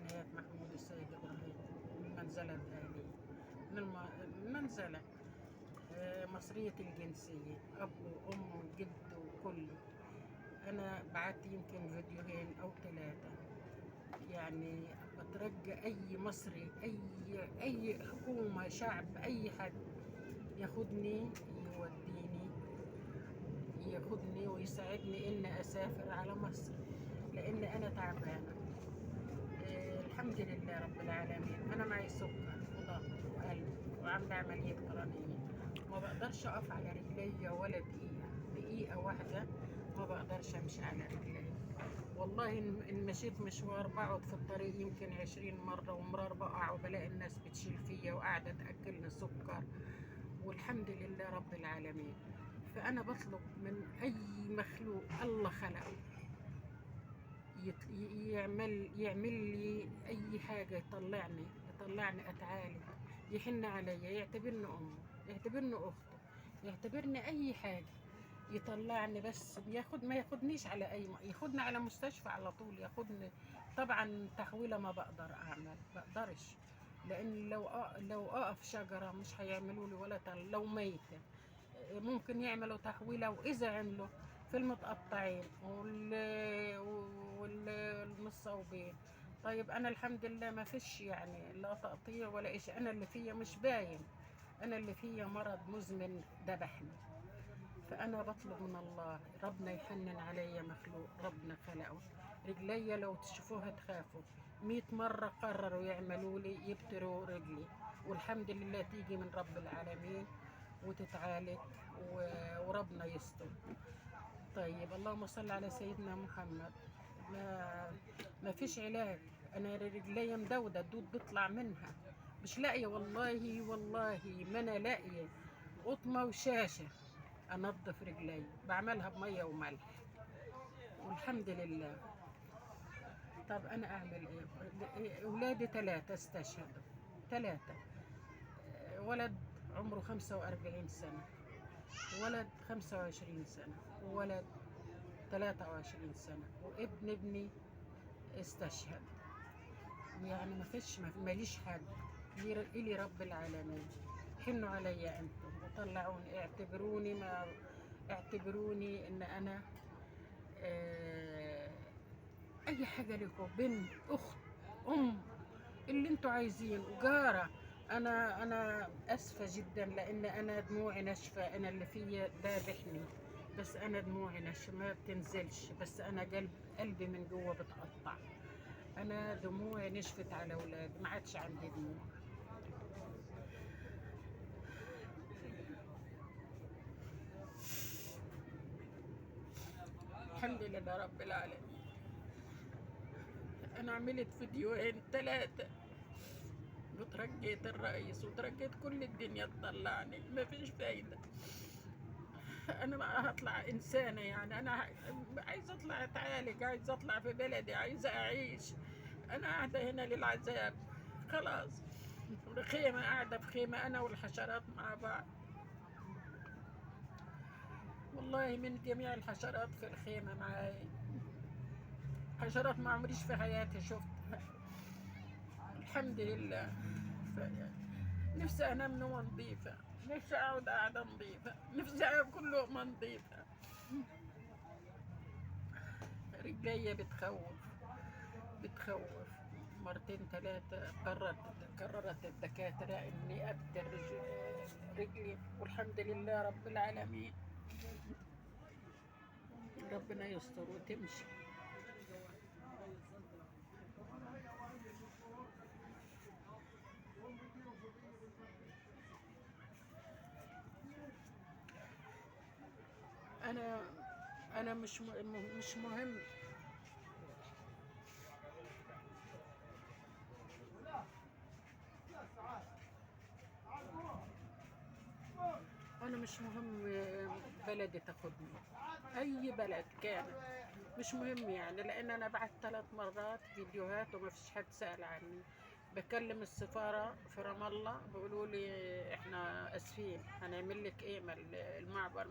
حنيات محمود السيد إبراهيم من المنزلة الآلية، المنزلة. مصرية الجنسية، أب وأم وجد وكله. أنا بعت يمكن فيديوهين أو 3. يعني بترجى أي مصري، أي حكومة، شعب، أي حد ياخدني، ياخدني ويساعدني إن أسافر على مصر، لأن أنا تعبانة. الحمد لله رب العالمين. أنا معي سكر وضغط وقلب وعاملة عملية قرنية، ما بقدرش أقف على رجلي ولا دقيقة واحدة، ما بقدرش أمشي على رجلي. والله إن مشيت مشوار بقعد في الطريق يمكن 20 مرة، ومرار بقع وبلاقي الناس بتشيل فيا وقاعدة تأكلني سكر، والحمد لله رب العالمين. فأنا بطلب من أي مخلوق الله خلقه يعمل لي أي حاجة، يطلعني أتعالج، يحن عليا، يعتبرني أمه، يعتبرني أخته، يعتبرني أي حاجة، يطلعني. بس ما ياخدنيش على ياخدني على مستشفى على طول، ياخدني. طبعا تحويلة ما بقدر أعمل، بقدرش، لأن لو أقف شجرة مش هيعملوا لي ولا لو ميتة ممكن يعملوا تحويلة، وإذا عملوا في المتقطعين والمصوبين. طيب أنا الحمد لله ما فيش يعني لا تقطيع ولا إشي، أنا اللي فيا مش باين، أنا اللي فيا مرض مزمن ذبحني. فأنا بطلب من الله ربنا يحنن علي مخلوق ربنا خلقه. رجلي لو تشوفوها تخافوا. 100 مرة قرروا يعملوا لي يبتروا رجلي، والحمد لله تيجي من رب العالمين وتتعالج وربنا يستر. طيب اللهم صل على سيدنا محمد. ما فيش علاج. انا رجلي مدودة، الدود بيطلع منها، مش لاقيه. والله ما انا لاقيه قطمه وشاشه انضف رجلي، بعملها بميه وملح والحمد لله. طب انا اعمل ايه؟ اولادي 3 استشهدوا، 3. ولد عمره 45 سنه، ولد 25 سنه، وولد 23 سنه، وابن ابني استشهد. يعني ماليش حد. إلي رب العالمين. حنوا عليا انتم وطلعوني، اعتبروني ان انا اي حاجه لكم، بنت، اخت، ام، اللي انتوا عايزين، وجاره. انا اسفه جدا، لان انا دموعي ناشفه، انا اللي فيا ذابحني، بس انا دموعي ناشفه ما بتنزلش، بس انا قلبي من جوه بتقطع. انا دموعي نشفت على اولادي، ما عادش عندي دموع. الحمد لله رب العالمين. انا عملت فيديوهين 3، وترجيت الرئيس وترجيت كل الدنيا تطلعني، ما فيش فايدة. انا ما هطلع انسانة يعني، انا عايزة اطلع اتعالج، عايزة اطلع في بلدي، عايزة اعيش. انا قاعدة هنا للعذاب خلاص. خيمة، قاعدة في خيمة انا والحشرات مع بعض، والله من جميع الحشرات في الخيمة معاي، حشرات ما عمريش في حياتي شفتها. الحمد لله. نفسي انام نومه نظيفة، نفسي اقعد قاعدة نظيفة، نفسي اكل لقمة نظيفة. رجليا بتخوف. مرتين 3 قررت الدكاترة اني ابتر رجلي، والحمد لله رب العالمين. ربنا يستر وتمشي. انا انا مش مهم. انا مش مهم بلدي تاخدني، اي بلد كانت مش مهم يعني، لان انا بعت 3 مرات فيديوهات وما فيش حد سأل عني. بكلم السفارة في رام الله، بيقولوا لي احنا اسفين، هنعمل لك ايه، ما المعبر